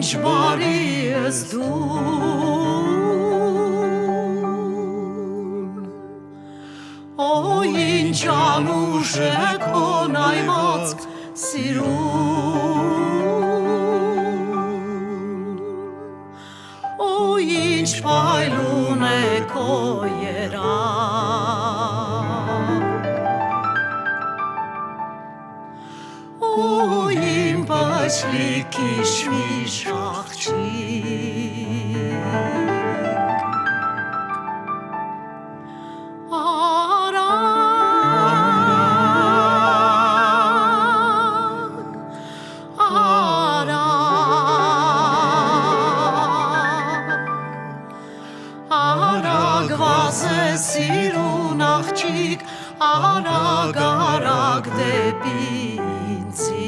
ինչ բարի ես դու Ինչ անուշ է քո նայվածք սիրուն Ինչ փայլուն է քո երան Իմ պաչլիկի շմիշ աղջիկ Արագ վազես սիրուն աղջիկ, արագ դեպի ինձ